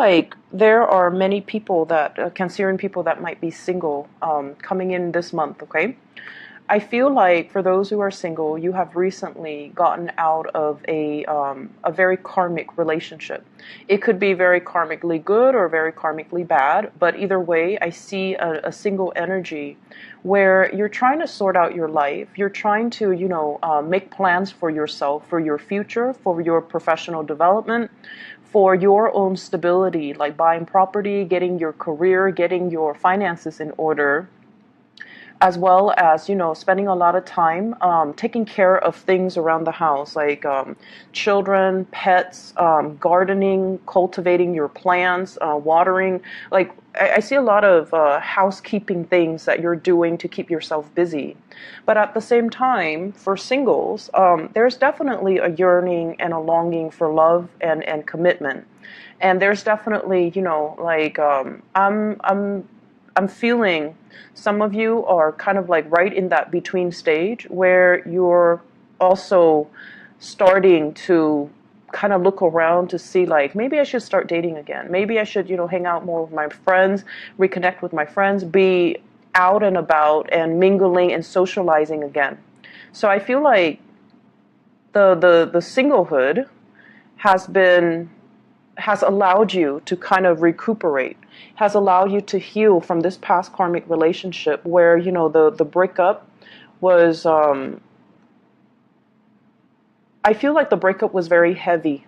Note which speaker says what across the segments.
Speaker 1: like there are many people that, Cancerian people that might be single coming in this month, okay? I feel like for those who are single, you have recently gotten out of a very karmic relationship. It could be very karmically good or very karmically bad, but either way, I see a single energy where you're trying to sort out your life. You're trying to, make plans for yourself, for your future, for your professional development, for your own stability, like buying property, getting your career, getting your finances in order, as well as, spending a lot of time taking care of things around the house, like children, pets, gardening, cultivating your plants, watering. Like, I see a lot of housekeeping things that you're doing to keep yourself busy. But at the same time, for singles, there's definitely a yearning and a longing for love and commitment. And there's definitely, I'm feeling some of you are kind of like right in that between stage where you're also starting to kind of look around to see, like, maybe I should start dating again. Maybe I should, hang out more with my friends, reconnect with my friends, be out and about and mingling and socializing again. So I feel like the singlehood has allowed you to kind of recuperate, has allowed you to heal from this past karmic relationship where, the breakup was, I feel like the breakup was very heavy.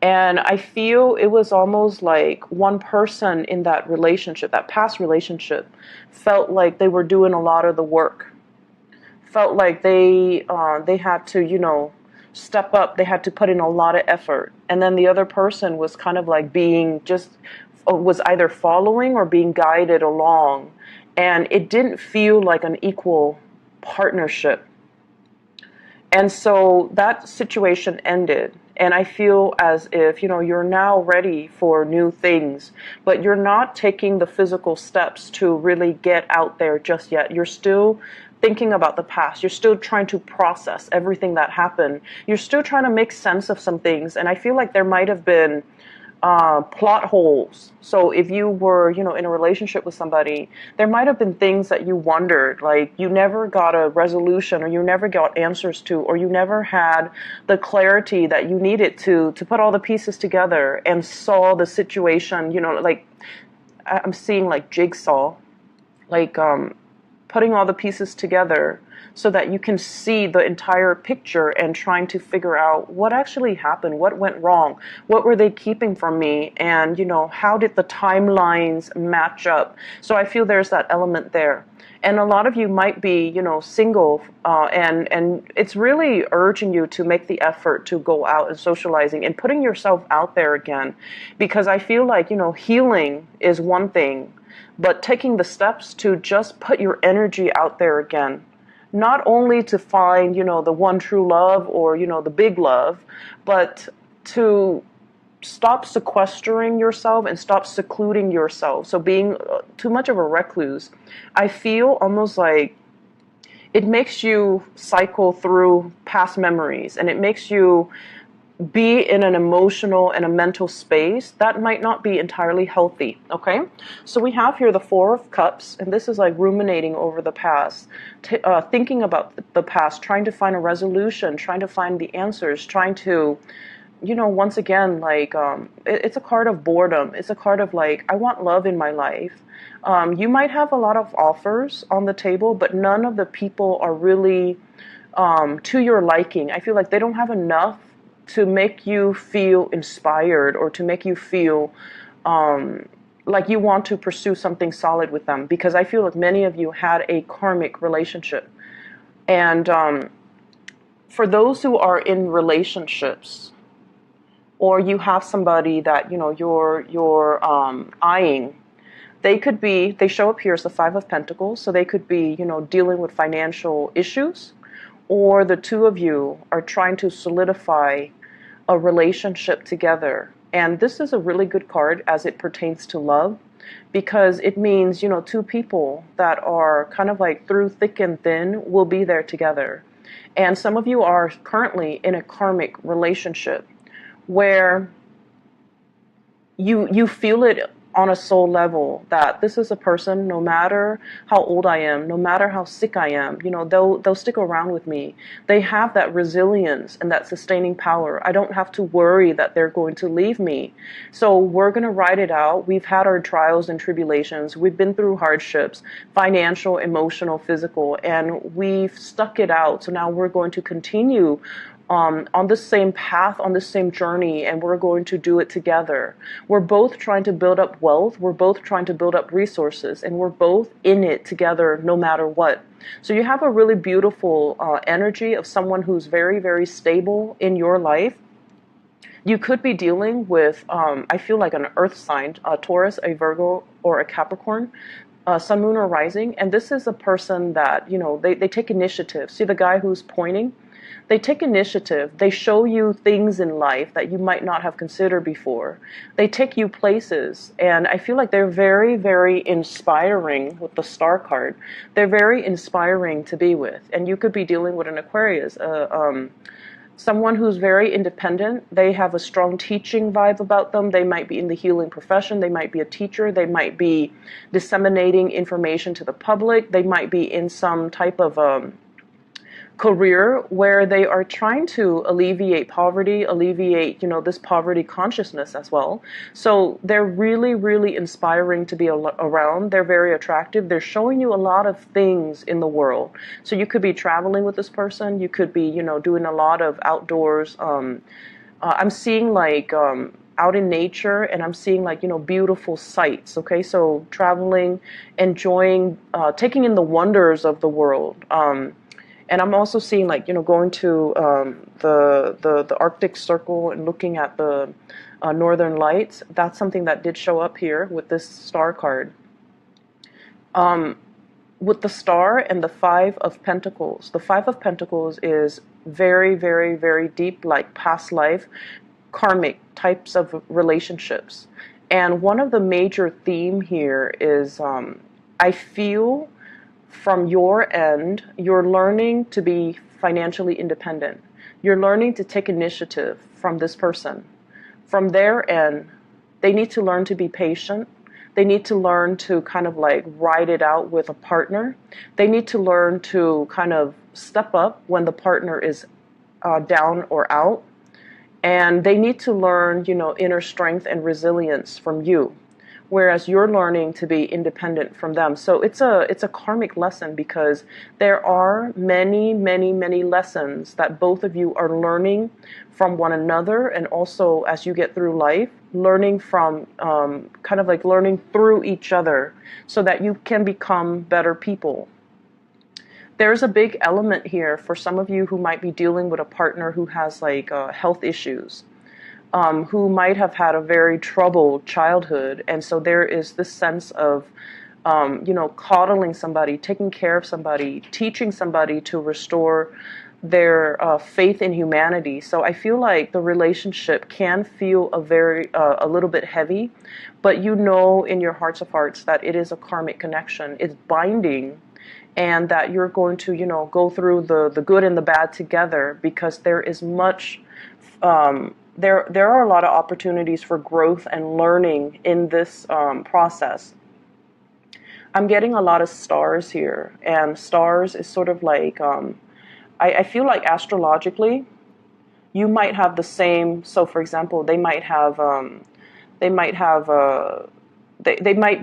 Speaker 1: And I feel it was almost like one person in that relationship, that past relationship, felt like they were doing a lot of the work. Felt like they had to, step up. They had to put in a lot of effort. And then the other person was kind of like was either following or being guided along. And it didn't feel like an equal partnership. And so that situation ended. And I feel as if, you're now ready for new things, but you're not taking the physical steps to really get out there just yet. You're still thinking about the past. You're still trying to process everything that happened. You're still trying to make sense of some things. And I feel like there might have been plot holes. So if you were, in a relationship with somebody, there might have been things that you wondered, like you never got a resolution, or you never got answers to, or you never had the clarity that you needed to put all the pieces together and saw the situation, like I'm seeing like jigsaw, like putting all the pieces together so that you can see the entire picture and trying to figure out what actually happened, what went wrong, what were they keeping from me, and, how did the timelines match up? So I feel there's that element there. And a lot of you might be, single, and it's really urging you to make the effort to go out and socializing and putting yourself out there again. Because I feel like, healing is one thing, but taking the steps to just put your energy out there again. Not only to find, the one true love or, the big love, but to stop sequestering yourself and stop secluding yourself. So being too much of a recluse, I feel almost like it makes you cycle through past memories, and it makes you be in an emotional and a mental space that might not be entirely healthy, okay? So we have here the Four of Cups, and this is like ruminating over the past, thinking about the past, trying to find a resolution, trying to find the answers, trying to, once again, like, it's a card of boredom. It's a card of like, I want love in my life. You might have a lot of offers on the table, but none of the people are really to your liking. I feel like they don't have enough to make you feel inspired or to make you feel like you want to pursue something solid with them. Because I feel like many of you had a karmic relationship. And for those who are in relationships, or you have somebody that, you're eyeing, they show up here as the Five of Pentacles. So they could be, dealing with financial issues, or the two of you are trying to solidify a relationship together. And this is a really good card as it pertains to love, because it means, two people that are kind of like through thick and thin will be there together. And some of you are currently in a karmic relationship where you feel it on a soul level that this is a person, no matter how old I am, no matter how sick I am, they'll stick around with me. They have that resilience and that sustaining power. I don't have to worry that they're going to leave me. So we're going to ride it out. We've had our trials and tribulations. We've been through hardships, financial, emotional, physical, and we've stuck it out. So now we're going to continue on the same path, on the same journey, and we're going to do it together. We're both trying to build up wealth, we're both trying to build up resources, and we're both in it together no matter what. So you have a really beautiful energy of someone who's very, very stable in your life. You could be dealing with, I feel like an earth sign, a Taurus, a Virgo, or a Capricorn. Sun, moon, or rising. And this is a person that, they take initiative. See the guy who's pointing? They take initiative. They show you things in life that you might not have considered before. They take you places. And I feel like they're very, very inspiring with the star card. They're very inspiring to be with. And you could be dealing with an Aquarius, someone who's very independent. They have a strong teaching vibe about them. They might be in the healing profession. They might be a teacher. They might be disseminating information to the public. They might be in some type of career where they are trying to alleviate poverty, alleviate, this poverty consciousness as well. So they're really, really inspiring to be around. They're very attractive. They're showing you a lot of things in the world. So you could be traveling with this person. You could be, doing a lot of outdoors. I'm seeing like out in nature, and I'm seeing like, beautiful sights. Okay. So traveling, enjoying, taking in the wonders of the world. And I'm also seeing like, going to the Arctic Circle and looking at the Northern Lights. That's something that did show up here with this star card. With the star and the Five of Pentacles. The Five of Pentacles is very, very, very deep, like past life, karmic types of relationships. And one of the major theme here is I feel from your end, you're learning to be financially independent. You're learning to take initiative from this person. From their end, they need to learn to be patient. They need to learn to kind of like ride it out with a partner. They need to learn to kind of step up when the partner is down or out. And they need to learn, inner strength and resilience from you, whereas you're learning to be independent from them. So it's a karmic lesson, because there are many, many, many lessons that both of you are learning from one another, and also as you get through life, learning from kind of like learning through each other so that you can become better people. There's a big element here for some of you who might be dealing with a partner who has like health issues. Who might have had a very troubled childhood. And so there is this sense of, coddling somebody, taking care of somebody, teaching somebody to restore their faith in humanity. So I feel like the relationship can feel a little bit heavy, but in your hearts of hearts that it is a karmic connection. It's binding, and that you're going to, go through the good and the bad together, because there is much... There are a lot of opportunities for growth and learning in this process. I'm getting a lot of stars here, and stars is sort of like, I feel like astrologically, you might have the same. So, for example, they might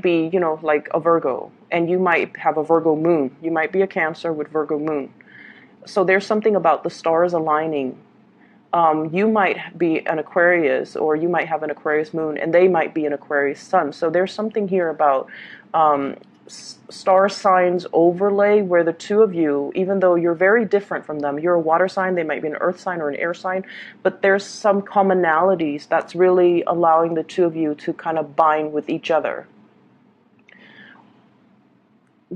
Speaker 1: be, like a Virgo, and you might have a Virgo moon. You might be a Cancer with Virgo moon. So there's something about the stars aligning. You might be an Aquarius, or you might have an Aquarius moon, and they might be an Aquarius sun. So there's something here about star signs overlay, where the two of you, even though you're very different from them, you're a water sign, they might be an earth sign or an air sign, but there's some commonalities that's really allowing the two of you to kind of bind with each other.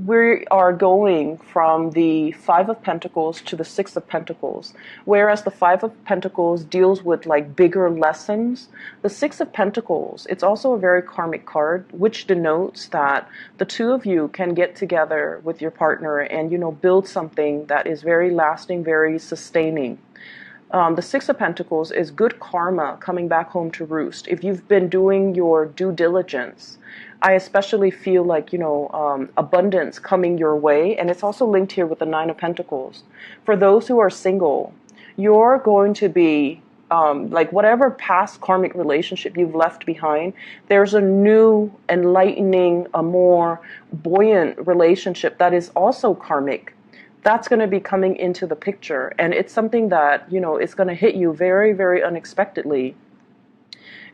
Speaker 1: We are going from the Five of Pentacles to the Six of Pentacles. Whereas the Five of Pentacles deals with like bigger lessons, the Six of Pentacles, it's also a very karmic card, which denotes that the two of you can get together with your partner and, build something that is very lasting, very sustaining. The Six of Pentacles is good karma coming back home to roost. If you've been doing your due diligence, I especially feel like, abundance coming your way. And it's also linked here with the Nine of Pentacles. For those who are single, you're going to be, like whatever past karmic relationship you've left behind, there's a new, enlightening, a more buoyant relationship that is also karmic. That's going to be coming into the picture. And it's something that, is going to hit you very, very unexpectedly.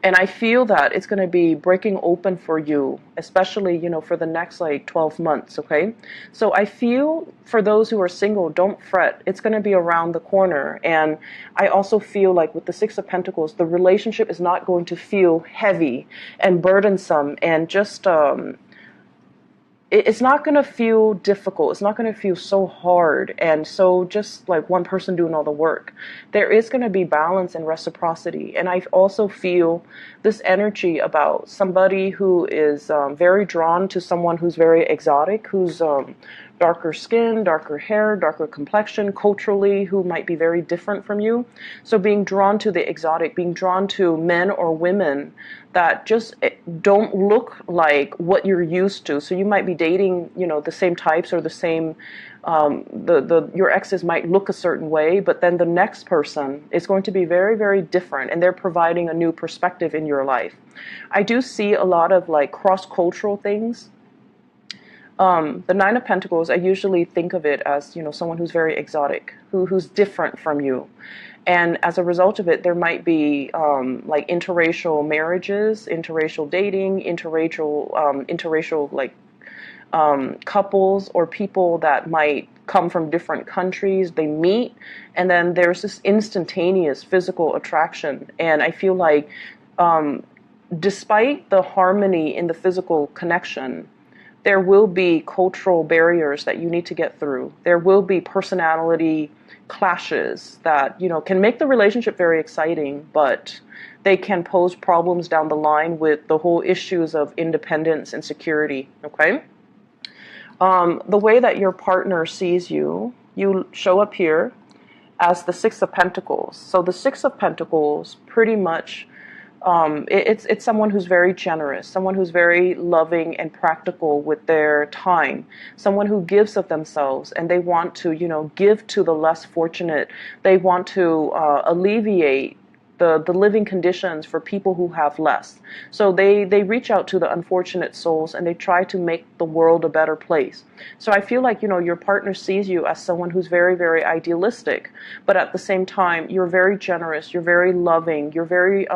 Speaker 1: And I feel that it's going to be breaking open for you, especially, for the next like 12 months, okay? So I feel for those who are single, don't fret. It's going to be around the corner. And I also feel like with the Six of Pentacles, the relationship is not going to feel heavy and burdensome and just, it's not going to feel difficult. It's not going to feel so hard and so just like one person doing all the work. There is going to be balance and reciprocity. And I also feel this energy about somebody who is very drawn to someone who's very exotic, who's darker skin, darker hair, darker complexion, culturally, who might be very different from you. So being drawn to the exotic, being drawn to men or women that just don't look like what you're used to. So you might be dating, the same types or the same, your exes might look a certain way, but then the next person is going to be very, very different, and they're providing a new perspective in your life. I do see a lot of like cross-cultural things. The Nine of Pentacles, I usually think of it as, someone who's very exotic, who's different from you. And as a result of it, there might be like interracial marriages, interracial dating, interracial like couples or people that might come from different countries. They meet, and then there's this instantaneous physical attraction. And I feel like despite the harmony in the physical connection, there will be cultural barriers that you need to get through. There will be personality clashes that, can make the relationship very exciting, but they can pose problems down the line with the whole issues of independence and security, okay? The way that your partner sees you, you show up here as the Six of Pentacles. So the Six of Pentacles pretty much it's someone who's very generous, someone who's very loving and practical with their time, someone who gives of themselves, and they want to, give to the less fortunate. They want to alleviate the living conditions for people who have less. So they reach out to the unfortunate souls, and they try to make the world a better place. So I feel like, your partner sees you as someone who's very, very idealistic, but at the same time, you're very generous, you're very loving, you're very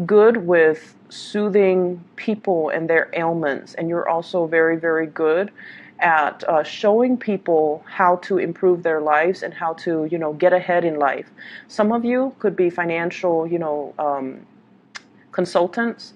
Speaker 1: good with soothing people and their ailments, and you're also very, very good at showing people how to improve their lives and how to, get ahead in life. Some of you could be financial, consultants.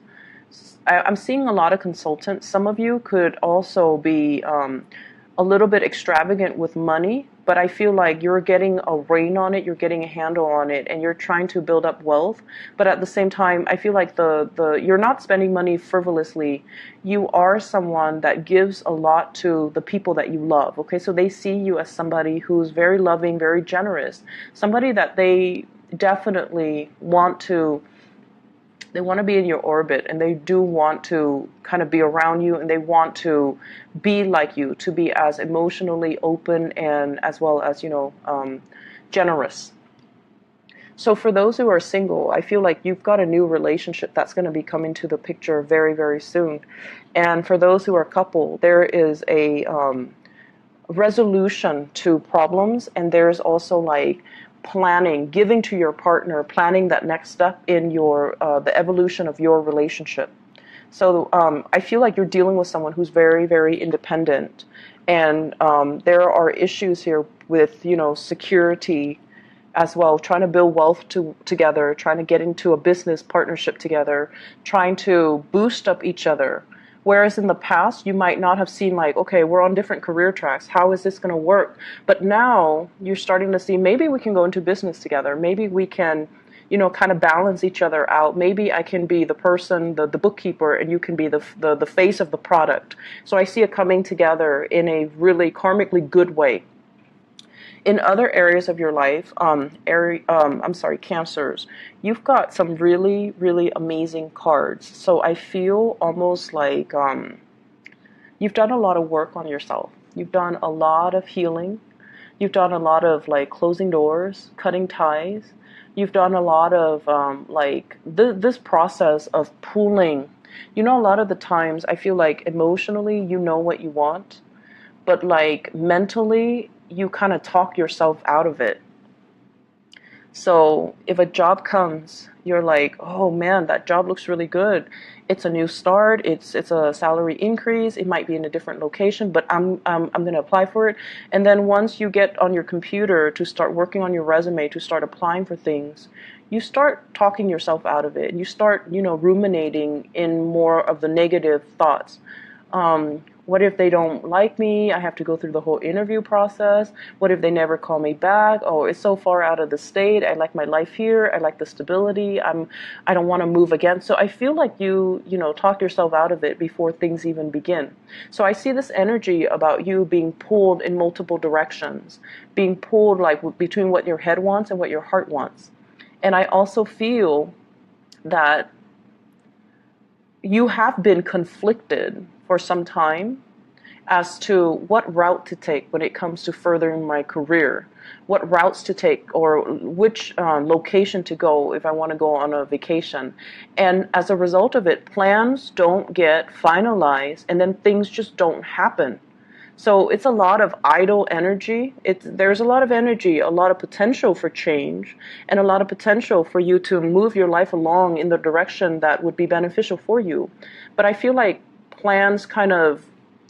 Speaker 1: I'm seeing a lot of consultants. Some of you could also be a little bit extravagant with money, but I feel like you're getting a rein on it, you're getting a handle on it, and you're trying to build up wealth. But at the same time, I feel like you're not spending money frivolously. You are someone that gives a lot to the people that you love, okay? So they see you as somebody who's very loving, very generous, somebody that they definitely want to be in your orbit, and they do want to kind of be around you, and they want to be like you, to be as emotionally open and as well as, generous. So for those who are single, I feel like you've got a new relationship that's going to be coming to the picture very, very soon. And for those who are couple, there is a resolution to problems, and there's also like planning, giving to your partner, planning that next step in your the evolution of your relationship. So I feel like you're dealing with someone who's very, very independent, and there are issues here with security as well, trying to build wealth together, trying to get into a business partnership together, trying to boost up each other. Whereas in the past, you might not have seen like, okay, we're on different career tracks. How is this going to work? But now you're starting to see maybe we can go into business together. Maybe we can, kind of balance each other out. Maybe I can be the person, the bookkeeper, and you can be the face of the product. So I see it coming together in a really karmically good way. In other areas of your life, Cancers, you've got some really, really amazing cards. So I feel almost like you've done a lot of work on yourself. You've done a lot of healing. You've done a lot of like closing doors, cutting ties. You've done a lot of this process of pulling. You know, a lot of the times I feel like emotionally you know what you want, but like mentally you kind of talk yourself out of it. So if a job comes, you're like, oh man, that job looks really good. It's a new start. It's a salary increase. It might be in a different location, but I'm going to apply for it. And then once you get on your computer to start working on your resume, to start applying for things, you start talking yourself out of it. You start, ruminating in more of the negative thoughts. What if they don't like me? I have to go through the whole interview process. What if they never call me back? Oh, it's so far out of the state. I like my life here. I like the stability. I don't want to move again. So I feel like you talk yourself out of it before things even begin. So I see this energy about you being pulled in multiple directions, being pulled like between what your head wants and what your heart wants. And I also feel that you have been conflicted for some time as to what route to take when it comes to furthering my career, what routes to take, or which location to go if I want to go on a vacation. And as a result of it, plans don't get finalized, and then things just don't happen. So it's a lot of idle energy. There's a lot of energy, a lot of potential for change, and a lot of potential for you to move your life along in the direction that would be beneficial for you. But I feel like plans kind of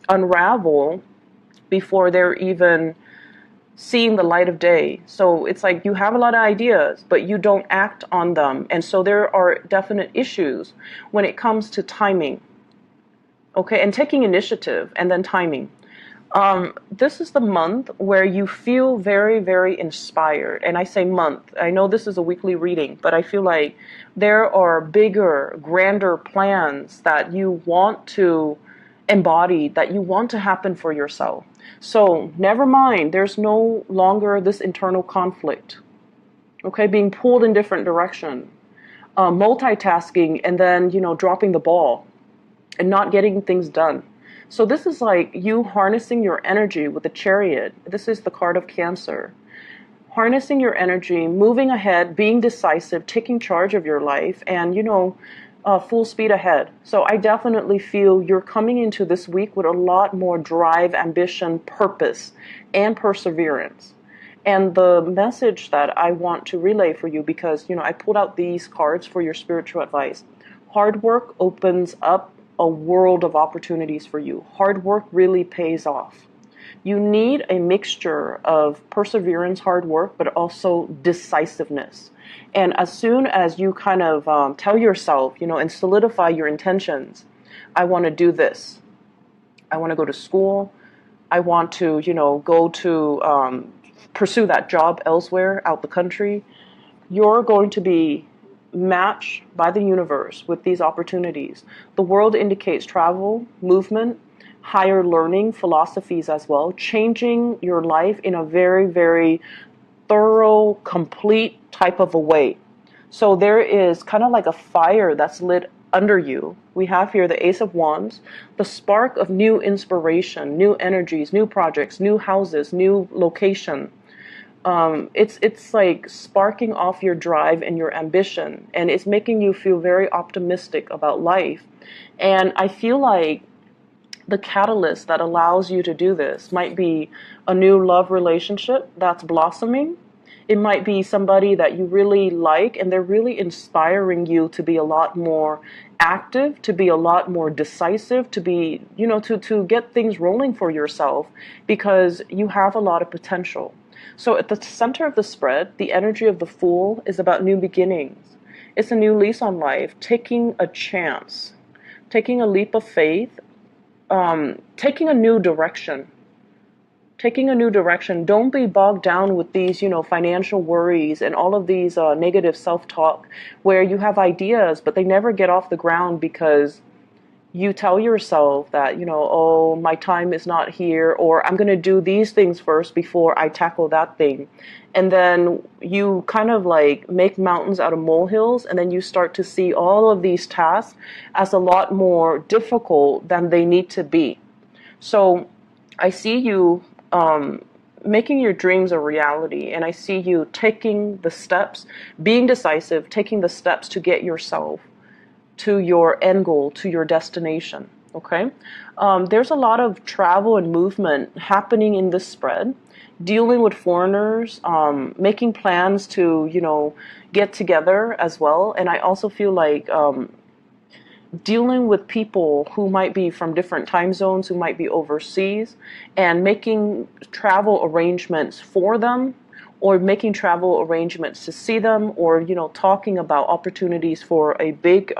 Speaker 1: unravel before they're even seeing the light of day. So it's like you have a lot of ideas, but you don't act on them. And so there are definite issues when it comes to timing. Okay, and taking initiative and then timing. This is the month where you feel very, very inspired. And I say month. I know this is a weekly reading, but I feel like there are bigger, grander plans that you want to embody, that you want to happen for yourself. So never mind, there's no longer this internal conflict. Okay, being pulled in different direction, multitasking, and then, dropping the ball and not getting things done. So this is like you harnessing your energy with the Chariot. This is the card of Cancer. Harnessing your energy, moving ahead, being decisive, taking charge of your life, and, full speed ahead. So I definitely feel you're coming into this week with a lot more drive, ambition, purpose, and perseverance. And the message that I want to relay for you, because, I pulled out these cards for your spiritual advice. Hard work opens up a world of opportunities for you. Hard work really pays off. You need a mixture of perseverance, hard work, but also decisiveness. And as soon as you kind of tell yourself, and solidify your intentions, I want to do this. I want to go to school. I want to, go to pursue that job elsewhere, out the country. You're going to be matched by the universe with these opportunities. The world indicates travel, movement, higher learning, philosophies as well, changing your life in a very, very thorough, complete type of a way. So there is kind of like a fire that's lit under you. We have here the Ace of Wands, the spark of new inspiration, new energies, new projects, new houses, new location. It's like sparking off your drive and your ambition, and it's making you feel very optimistic about life. And I feel like the catalyst that allows you to do this might be a new love relationship that's blossoming. It might be somebody that you really like, and they're really inspiring you to be a lot more active, to be a lot more decisive, to be, to get things rolling for yourself, because you have a lot of potential. So at the center of the spread, the energy of the Fool is about new beginnings. It's a new lease on life, taking a chance, taking a leap of faith, taking a new direction. Taking a new direction. Don't be bogged down with these, financial worries and all of these negative self-talk where you have ideas, but they never get off the ground because you tell yourself that, oh, my time is not here, or I'm going to do these things first before I tackle that thing. And then you kind of like make mountains out of molehills, and then you start to see all of these tasks as a lot more difficult than they need to be. So I see you making your dreams a reality, and I see you taking the steps, being decisive, taking the steps to get yourself to your end goal, to your destination. Okay? There's a lot of travel and movement happening in this spread, dealing with foreigners, making plans to, get together as well. And I also feel like dealing with people who might be from different time zones, who might be overseas, and making travel arrangements for them, or making travel arrangements to see them, or talking about opportunities for a big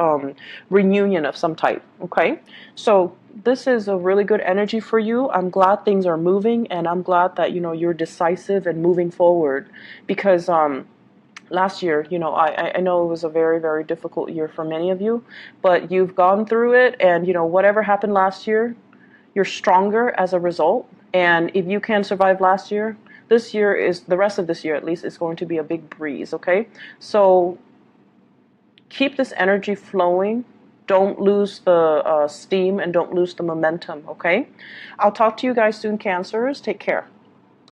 Speaker 1: reunion of some type. Okay, so this is a really good energy for you. I'm glad things are moving, and I'm glad that you're decisive and moving forward, because last year, I know it was a very, very difficult year for many of you, but you've gone through it, and whatever happened last year, you're stronger as a result. And if you can survive last year, this year is, the rest of this year at least, is going to be a big breeze. Okay, so keep this energy flowing. Don't lose the steam, and don't lose the momentum. Okay, I'll talk to you guys soon, Cancers. Take care.